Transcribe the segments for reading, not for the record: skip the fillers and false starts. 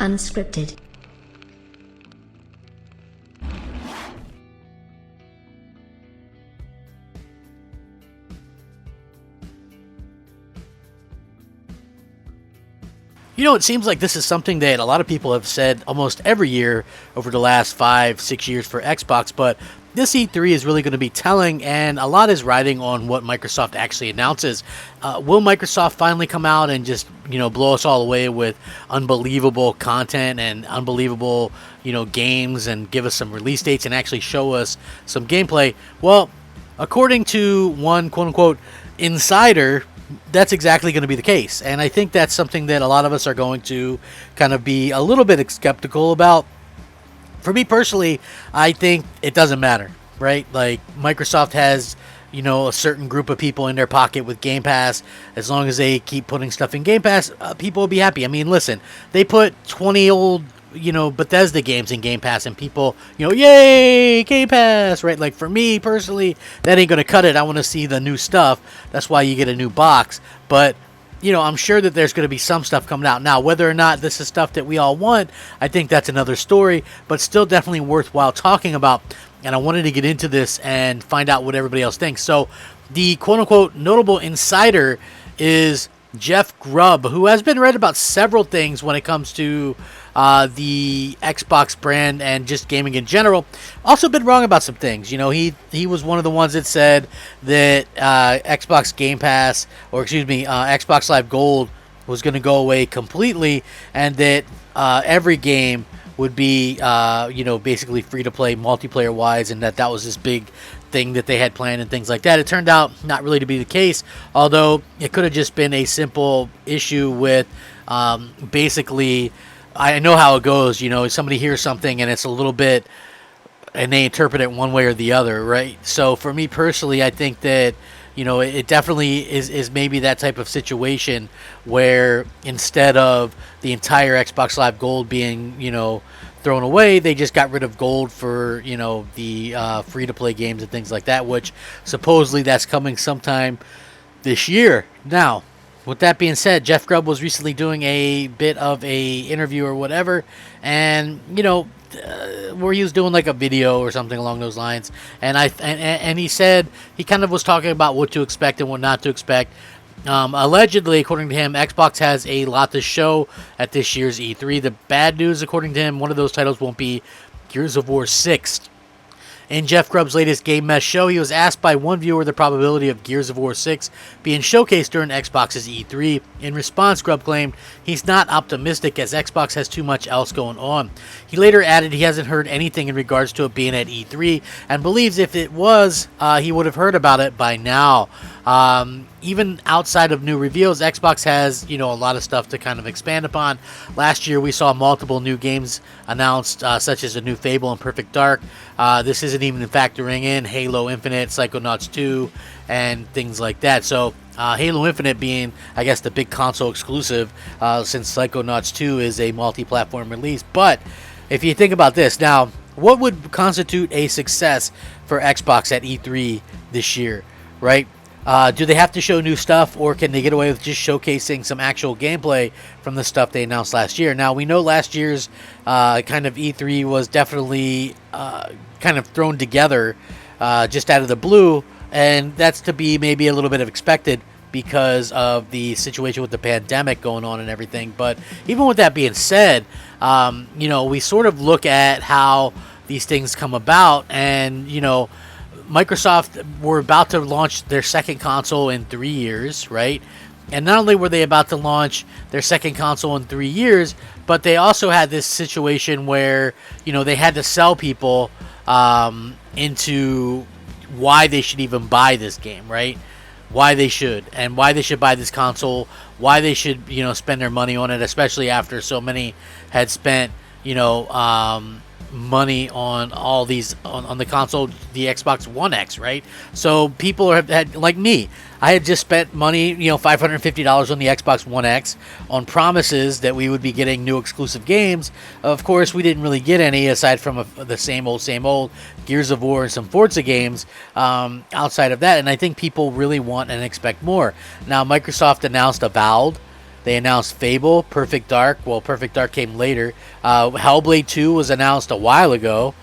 Unscripted. You know, it seems like this is something that a lot of people have said almost every year over the last 5-6 years for Xbox, but this E3 is really going to be telling, and a lot is riding on what Microsoft actually announces. Will Microsoft finally come out and just, blow us all away with unbelievable content and unbelievable, games, and give us some release dates and actually show us some gameplay? Well, according to one quote-unquote insider, that's exactly going to be the case. And I think that's something that a lot of us are going to kind of be a little bit skeptical about. For me personally, I think it doesn't matter, right? Like, Microsoft has, a certain group of people in their pocket with Game Pass. As long as they keep putting stuff in Game Pass, people will be happy. I mean, listen, they put 20 old Bethesda games in Game Pass, and people, yay, Game Pass, right? Like, for me personally, that ain't gonna cut it. I want to see the new stuff. That's why you get a new box. But I'm sure that there's going to be some stuff coming out. Now, whether or not this is stuff that we all want, I think that's another story, but still definitely worthwhile talking about. And I wanted to get into this and find out what everybody else thinks. So the quote-unquote notable insider is Jeff Grubb, who has been read about several things when it comes to the Xbox brand and just gaming in general. Also been wrong about some things. He was one of the ones that said that Xbox Game Pass, Xbox Live Gold was going to go away completely, and that every game would be, basically free to play multiplayer wise, and that was this big thing that they had planned and things like that. It turned out not really to be the case, although it could have just been a simple issue with basically, I know how it goes, somebody hears something and it's a little bit, and they interpret it one way or the other, right? So for me personally, I think that, it definitely is maybe that type of situation where instead of the entire Xbox Live Gold being, thrown away, they just got rid of gold for, the free-to-play games and things like that, which supposedly that's coming sometime this year. Now, with that being said, Jeff Grubb was recently doing a bit of a interview or whatever, and where he was doing like a video or something along those lines, and he said he kind of was talking about what to expect and what not to expect. Allegedly, according to him, Xbox has a lot to show at this year's E3. The bad news, according to him, one of those titles won't be Gears of War 6. In Jeff Grubb's latest Game Mesh show, he was asked by one viewer the probability of Gears of War 6 being showcased during Xbox's E3. In response, Grubb claimed he's not optimistic as Xbox has too much else going on. He later added he hasn't heard anything in regards to it being at E3 and believes if it was, he would have heard about it by now. Even outside of new reveals, Xbox has, a lot of stuff to kind of expand upon. Last year, we saw multiple new games announced, such as a new Fable and Perfect Dark. This isn't even factoring in Halo Infinite, Psychonauts 2, and things like that. So, Halo Infinite being, I guess, the big console exclusive, since Psychonauts 2 is a multi-platform release. But, if you think about this, now, what would constitute a success for Xbox at E3 this year, right? Do they have to show new stuff, or can they get away with just showcasing some actual gameplay from the stuff they announced last year? Now, we know last year's kind of E3 was definitely kind of thrown together just out of the blue, and that's to be maybe a little bit of expected because of the situation with the pandemic going on and everything. But even with that being said, we sort of look at how these things come about, and, Microsoft were about to launch their second console in 3 years, right? And not only were they about to launch their second console in 3 years, but they also had this situation where, they had to sell people into why they should even buy this game, right? Why they should buy this console, why they should, spend their money on it, especially after so many had spent, money on all these on the console, the Xbox One X, right? So people had, like me, I had just spent money, $550 on the Xbox One X on promises that we would be getting new exclusive games. Of course, we didn't really get any aside from the same old Gears of War and some Forza games outside of that, and I think people really want and expect more. Now, Microsoft announced Avowed, They announced Fable, Perfect Dark. Well, Perfect Dark came later. Hellblade 2 was announced a while ago.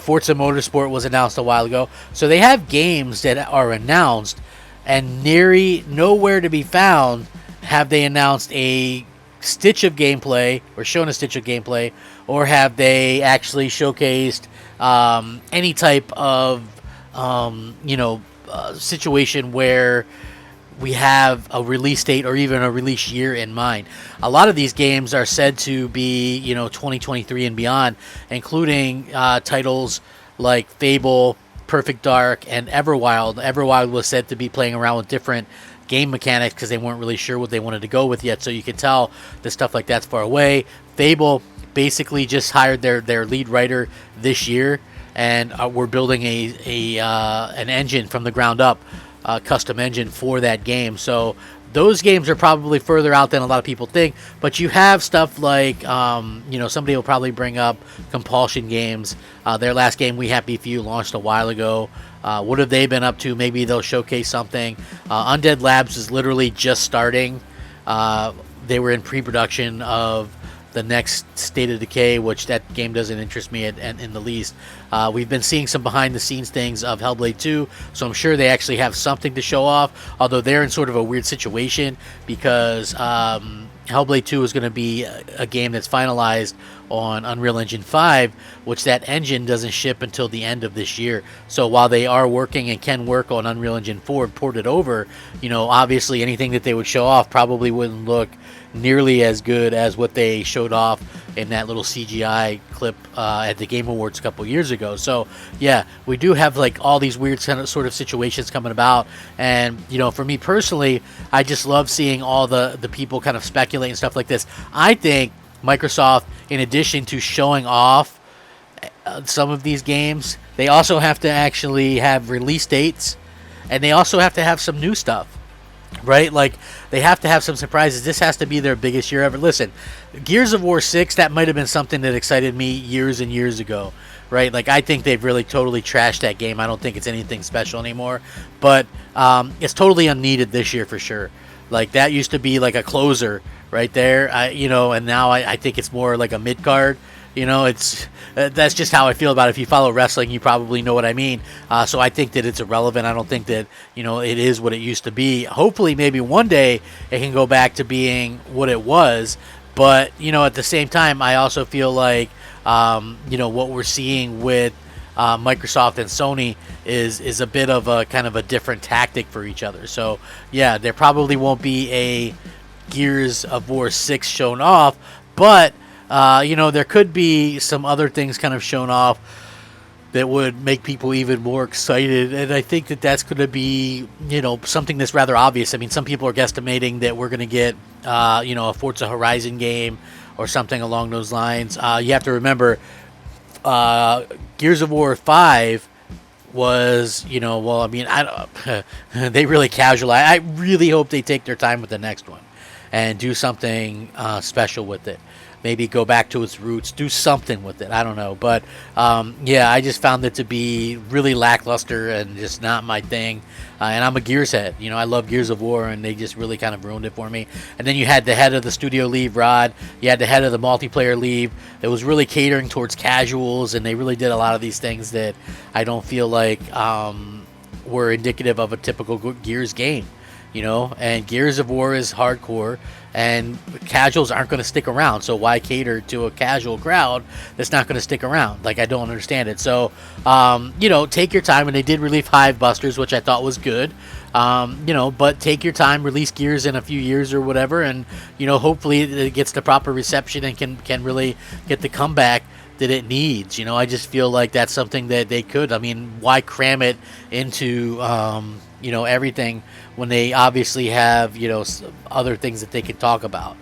Forza Motorsport was announced a while ago. So they have games that are announced, and nowhere to be found have they announced a stitch of gameplay or shown a stitch of gameplay, or have they actually showcased any type of situation where we have a release date or even a release year in mind. A lot of these games are said to be 2023 and beyond, including titles like Fable, Perfect Dark, and Everwild. Everwild was said to be playing around with different game mechanics because they weren't really sure what they wanted to go with yet, so you can tell that stuff like that's far away. Fable basically just hired their lead writer this year, and we're building an engine from the ground up, custom engine for that game. So those games are probably further out than a lot of people think, but you have stuff like somebody will probably bring up Compulsion Games. Their last game, We Happy Few, launched a while ago. What have they been up to? Maybe they'll showcase something. Undead Labs is literally just starting. They were in pre-production of the next State of Decay, which that game doesn't interest me in the least. We've been seeing some behind-the-scenes things of Hellblade 2, so I'm sure they actually have something to show off, although they're in sort of a weird situation because Hellblade 2 is going to be a game that's finalized on Unreal Engine 5, which that engine doesn't ship until the end of this year. So while they are working and can work on Unreal Engine 4 and port it over, obviously anything that they would show off probably wouldn't look nearly as good as what they showed off in that little CGI clip at the Game Awards a couple years ago. So yeah, we do have like all these weird sort of situations coming about, and for me personally, I just love seeing all the people kind of speculate and stuff like this. I think Microsoft, in addition to showing off some of these games, they also have to actually have release dates, and they also have to have some new stuff. Right? Like, they have to have some surprises. This has to be their biggest year ever. Listen, Gears of War 6, that might have been something that excited me years and years ago. Right? Like, I think they've really totally trashed that game. I don't think it's anything special anymore. But it's totally unneeded this year for sure. Like, that used to be like a closer right there. And now I think it's more like a mid-card. That's just how I feel about it. If you follow wrestling, you probably know what I mean. So I think that it's irrelevant. I don't think that, it is what it used to be. Hopefully, maybe one day it can go back to being what it was. But, at the same time, I also feel like, what we're seeing with Microsoft and Sony is a bit of a kind of a different tactic for each other. So, yeah, there probably won't be a Gears of War 6 shown off, but there could be some other things kind of shown off that would make people even more excited, and I think that that's going to be, something that's rather obvious. I mean, some people are guesstimating that we're going to get, a Forza Horizon game or something along those lines. You have to remember, Gears of War 5 was, they really casual. I really hope they take their time with the next one and do something special with it. Maybe go back to its roots, do something with it. I don't know. But, I just found it to be really lackluster and just not my thing. And I'm a Gears head. I love Gears of War, and they just really kind of ruined it for me. And then you had the head of the studio leave, Rod. You had the head of the multiplayer leave. It was really catering towards casuals, and they really did a lot of these things that I don't feel like were indicative of a typical Gears game. And Gears of War is hardcore, and casuals aren't going to stick around. So why cater to a casual crowd that's not going to stick around? Like, I don't understand it. So, take your time. And they did release Hive Busters, which I thought was good. But take your time, release Gears in a few years or whatever, and hopefully it gets the proper reception and can really get the comeback that it needs. I just feel like that's something that they could. I mean, why cram it into everything when they obviously have other things that they can talk about.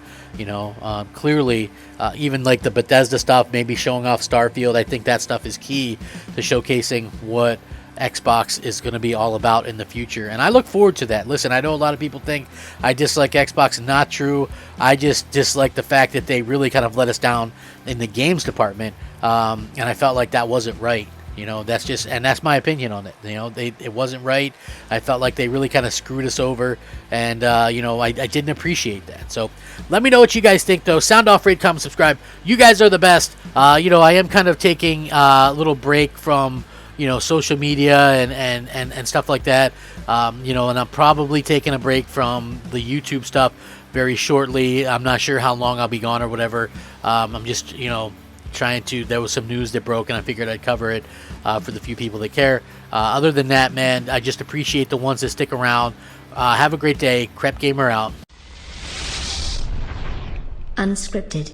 Clearly, even like the Bethesda stuff, maybe showing off Starfield, I think that stuff is key to showcasing what Xbox is going to be all about in the future, and I look forward to that. Listen, I know a lot of people think I dislike Xbox. Not true. I just dislike the fact that they really kind of let us down in the games department, and I felt like that wasn't right. You know, that's my opinion on it. You know, it wasn't right. I felt like they really kind of screwed us over, and you know, I didn't appreciate that. So let me know what you guys think, though. Sound off, rate, comment, subscribe. You guys are the best. You know, I am kind of taking a little break from, you know, social media and stuff like that. You know, and I'm probably taking a break from the YouTube stuff very shortly. I'm not sure how long I'll be gone or whatever. I'm just, you know, there was some news that broke, and I figured I'd cover it for the few people that care. Other than that, man, I just appreciate the ones that stick around. Have a great day. Crapgamer out. Unscripted.